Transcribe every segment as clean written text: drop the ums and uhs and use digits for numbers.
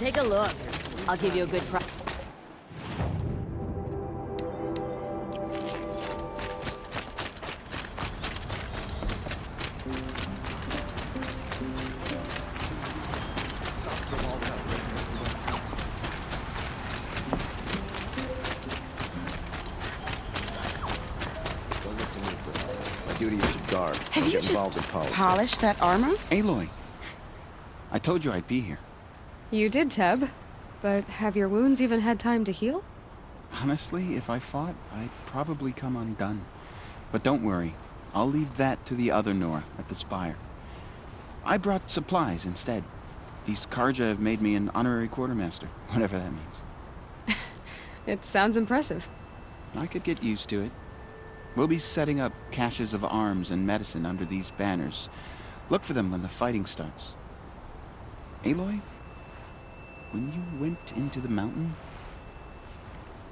Take a look. I'll give you a good price. My duty is to guard. Have Don't you get involved in just politics. polished that armor? Aloy, I told you I'd be here. You did, Teb. But have your wounds even had time to heal? Honestly, if I fought, I'd probably come undone. But don't worry, I'll leave that to the other Nora at the Spire. I brought supplies instead. These Karja have made me an honorary quartermaster, whatever that means. It sounds impressive. I could get used to it. We'll be setting up caches of arms and medicine under these banners. Look for them when the fighting starts. Aloy, when you went into the mountain,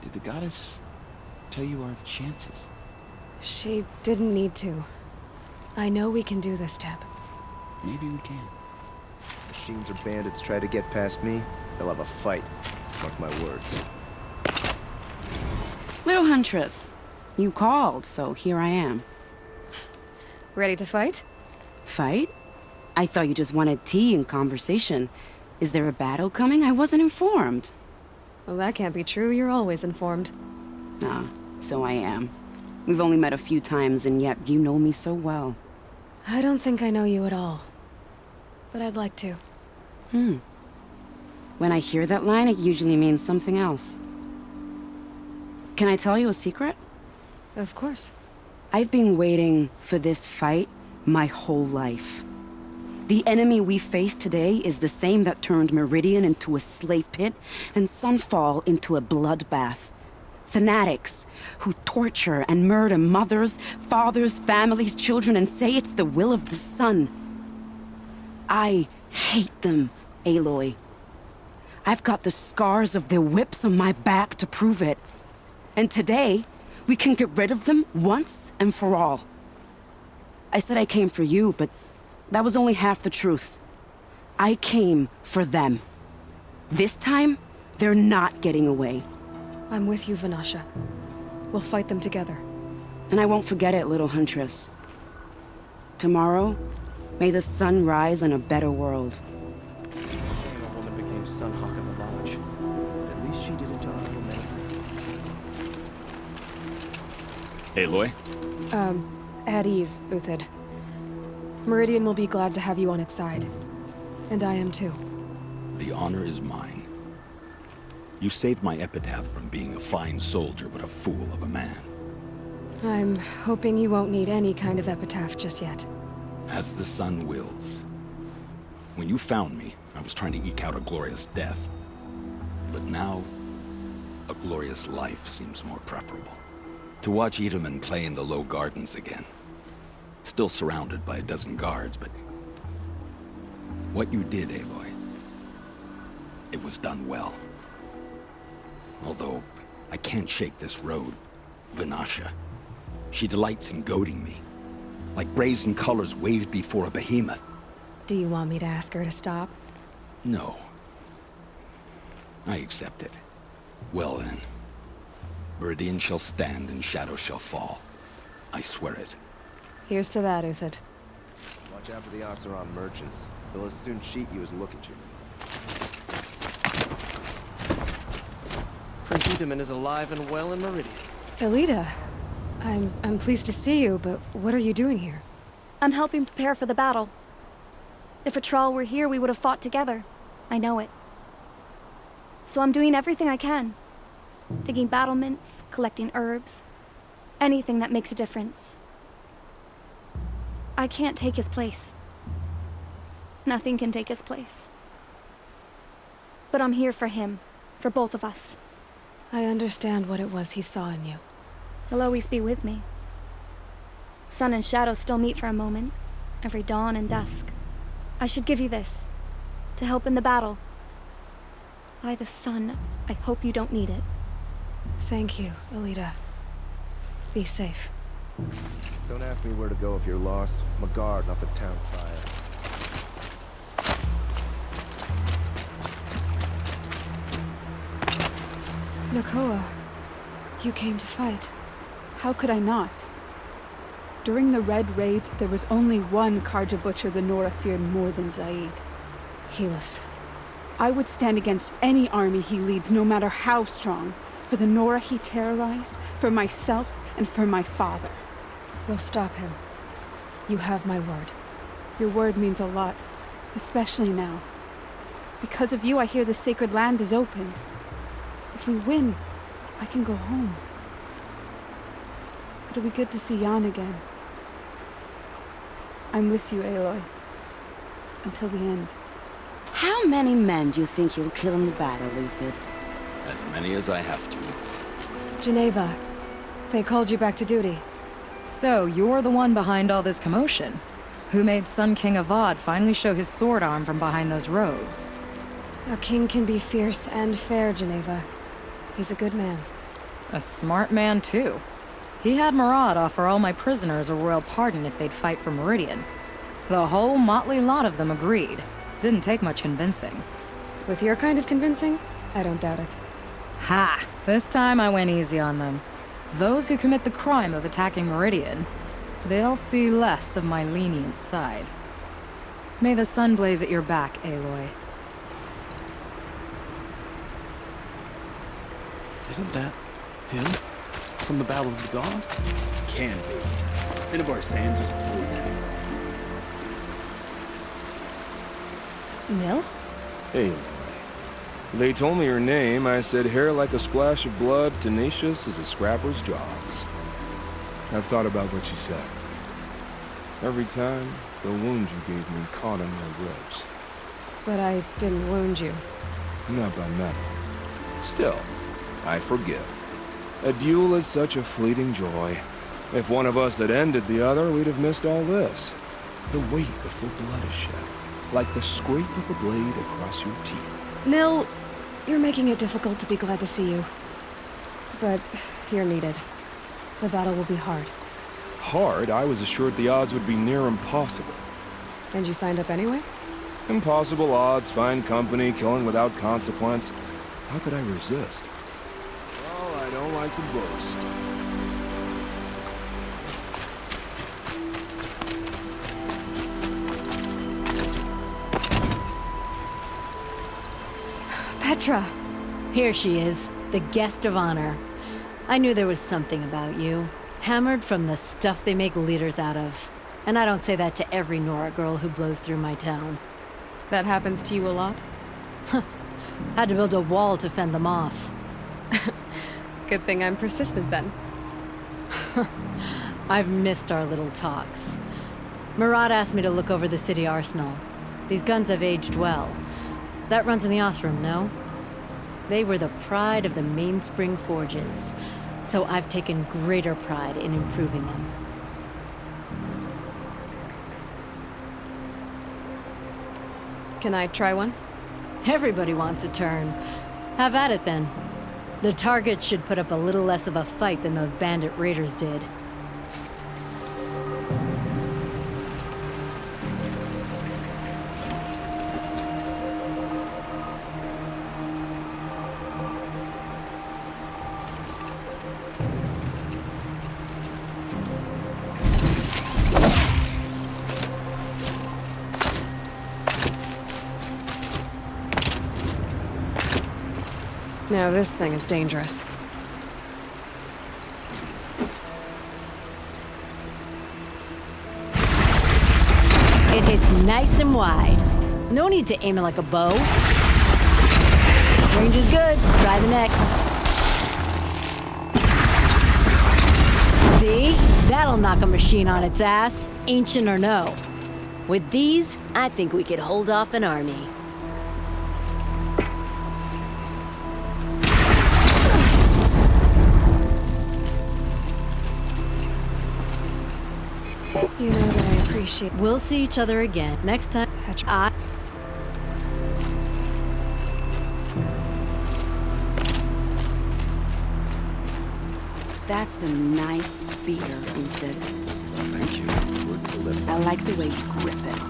did the goddess tell you our chances? She didn't need to. I know we can do this, Teb. Maybe we can. Machines or bandits try to get past me, they'll have a fight. Mark my words. Little Huntress, you called, so here I am. Ready to fight? Fight? I thought you just wanted tea and conversation. Is there a battle coming? I wasn't informed. Well, that can't be true. You're always informed. Ah, so I am. We've only met a few times, and yet you know me so well. I don't think I know you at all. But I'd like to. When I hear that line, it usually means something else. Can I tell you a secret? Of course. I've been waiting for this fight my whole life. The enemy we face today is the same that turned Meridian into a slave pit and Sunfall into a bloodbath. Fanatics who torture and murder mothers, fathers, families, children, and say it's the will of the sun. I hate them, Aloy. I've got the scars of their whips on my back to prove it. And today, we can get rid of them once and for all. I said I came for you, but that was only half the truth. I came for them. This time, they're not getting away. I'm with you, Vanasha. We'll fight them together. And I won't forget it, little Huntress. Tomorrow, may the sun rise in a better world. Shame a woman became Sunhawk of the Lodge. But at least she did it to honorable men. Aloy? At ease, Uthid. Meridian will be glad to have you on its side. And I am too. The honor is mine. You saved my epitaph from being a fine soldier, but a fool of a man. I'm hoping you won't need any kind of epitaph just yet. As the sun wills. When you found me, I was trying to eke out a glorious death. But now, a glorious life seems more preferable. To watch Edelman play in the low gardens again. Still surrounded by a dozen guards, but... what you did, Aloy, it was done well. Although, I can't shake this road. Vanasha. She delights in goading me. Like brazen colors waved before a behemoth. Do you want me to ask her to stop? No. I accept it. Well then. Meridian shall stand and shadow shall fall. I swear it. Here's to that, Uthid. Watch out for the Oseram merchants. They'll as soon cheat you as look at you. Prince Edelman is alive and well in Meridian. Elita, I'm pleased to see you, but what are you doing here? I'm helping prepare for the battle. If Atral were here, we would have fought together. I know it. So I'm doing everything I can. Digging battlements, collecting herbs. Anything that makes a difference. I can't take his place. Nothing can take his place. But I'm here for him. For both of us. I understand what it was he saw in you. He'll always be with me. Sun and shadow still meet for a moment. Every dawn and dusk. I should give you this. To help in the battle. By the sun, I hope you don't need it. Thank you, Elita. Be safe. Don't ask me where to go if you're lost. I'm a guard, not the town crier. Nakoa, you came to fight. How could I not? During the Red Raids, there was only one Karja Butcher the Nora feared more than Zaid. Helis. I would stand against any army he leads, no matter how strong. For the Nora he terrorized, for myself, and for my father. We'll stop him. You have my word. Your word means a lot, especially now. Because of you, I hear the sacred land is opened. If we win, I can go home. It'll be good to see Jan again. I'm with you, Aloy. Until the end. How many men do you think you'll kill in the battle, Uthid? As many as I have to. Geneva, they called you back to duty. So, you're the one behind all this commotion? Who made Sun King Avad finally show his sword arm from behind those robes? A king can be fierce and fair, Geneva. He's a good man. A smart man, too. He had Murad offer all my prisoners a royal pardon if they'd fight for Meridian. The whole motley lot of them agreed. Didn't take much convincing. With your kind of convincing, I don't doubt it. Ha! This time I went easy on them. Those who commit the crime of attacking Meridian, they'll see less of my lenient side. May the sun blaze at your back, Aloy. Isn't that him? From the Battle of the Dawn? Can be. Cinnabar Sands was before you. Nil? Hey, they told me her name. I said hair like a splash of blood, tenacious as a scrapper's jaws. I've thought about what you said. Every time, the wound you gave me caught on my ribs. But I didn't wound you. Not by metal. Still, I forgive. A duel is such a fleeting joy. If one of us had ended the other, we'd have missed all this. The weight before blood is shed, like the scrape of a blade across your teeth. Nil, you're making it difficult to be glad to see you. But you're needed. The battle will be hard. Hard? I was assured the odds would be near impossible. And you signed up anyway? Impossible odds, fine company, killing without consequence. How could I resist? Well, I don't like to boast. Petra! Here she is, the guest of honor. I knew there was something about you. Hammered from the stuff they make leaders out of. And I don't say that to every Nora girl who blows through my town. That happens to you a lot? Had to build a wall to fend them off. Good thing I'm persistent then. I've missed our little talks. Murad asked me to look over the city arsenal. These guns have aged well. That runs in the Osram, no? They were the pride of the Mainspring Forges, so I've taken greater pride in improving them. Can I try one? Everybody wants a turn. Have at it then. The target should put up a little less of a fight than those bandit raiders did. Now this thing is dangerous. It hits nice and wide. No need to aim it like a bow. Range is good. Try the next. See? That'll knock a machine on its ass, ancient or no. With these, I think we could hold off an army. You know that I appreciate... We'll see each other again. Next time, I... That's a nice spear, Uthid. Thank you. Words to live by. I like the way you grip it.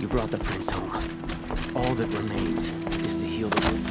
brought the prince home. All that remains is to heal the wound.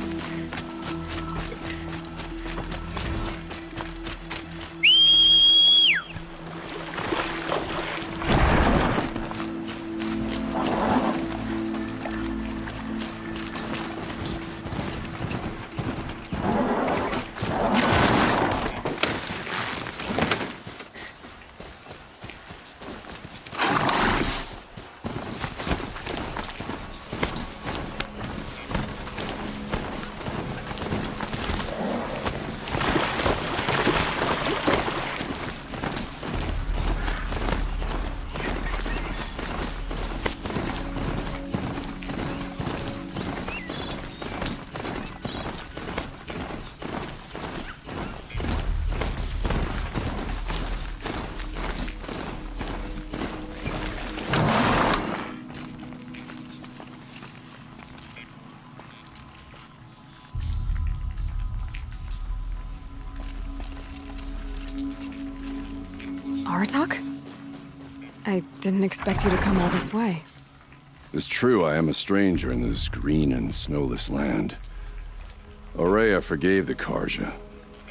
Aratak? I didn't expect you to come all this way. It's true I am a stranger in this green and snowless land. Aurea forgave the Carja,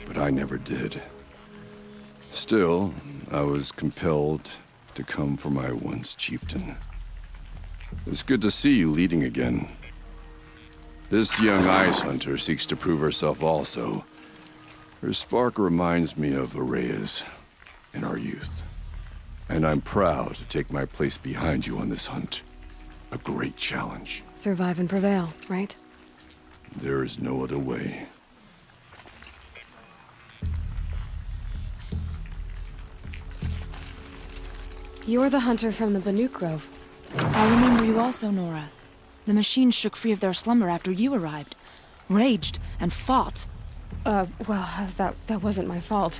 but I never did. Still, I was compelled to come for my once chieftain. It's good to see you leading again. This young ice hunter seeks to prove herself also. Her spark reminds me of Aurea's in our youth. And I'm proud to take my place behind you on this hunt. A great challenge. Survive and prevail, right? There is no other way. You're the hunter from the Banuk Grove. I remember you also, Nora. The machines shook free of their slumber after you arrived. Raged and fought. Well, that wasn't my fault.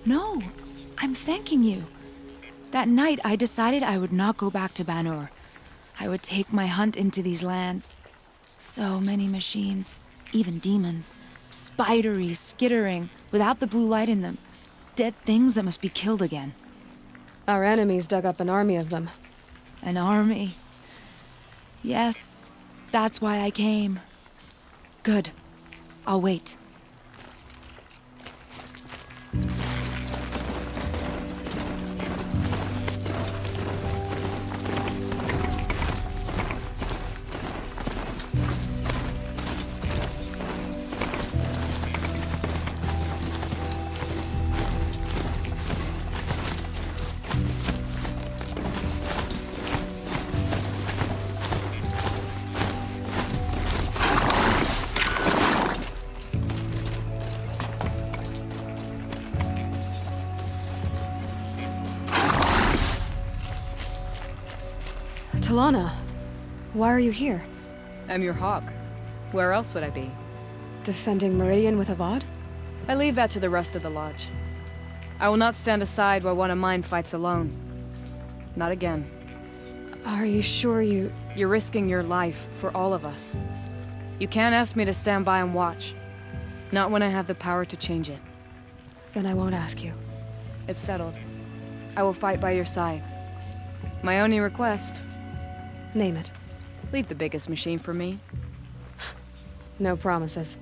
No, I'm thanking you. That night, I decided I would not go back to Banur. I would take my hunt into these lands. So many machines, even demons. Spidery, skittering, without the blue light in them. Dead things that must be killed again. Our enemies dug up an army of them. An army. Yes, that's why I came. Good. I'll wait. Talana, why are you here? I'm your hawk. Where else would I be? Defending Meridian with Avad? I leave that to the rest of the Lodge. I will not stand aside while one of mine fights alone. Not again. Are you sure you... You're risking your life for all of us. You can't ask me to stand by and watch. Not when I have the power to change it. Then I won't ask you. It's settled. I will fight by your side. My only request... Name it. Leave the biggest machine for me. No promises.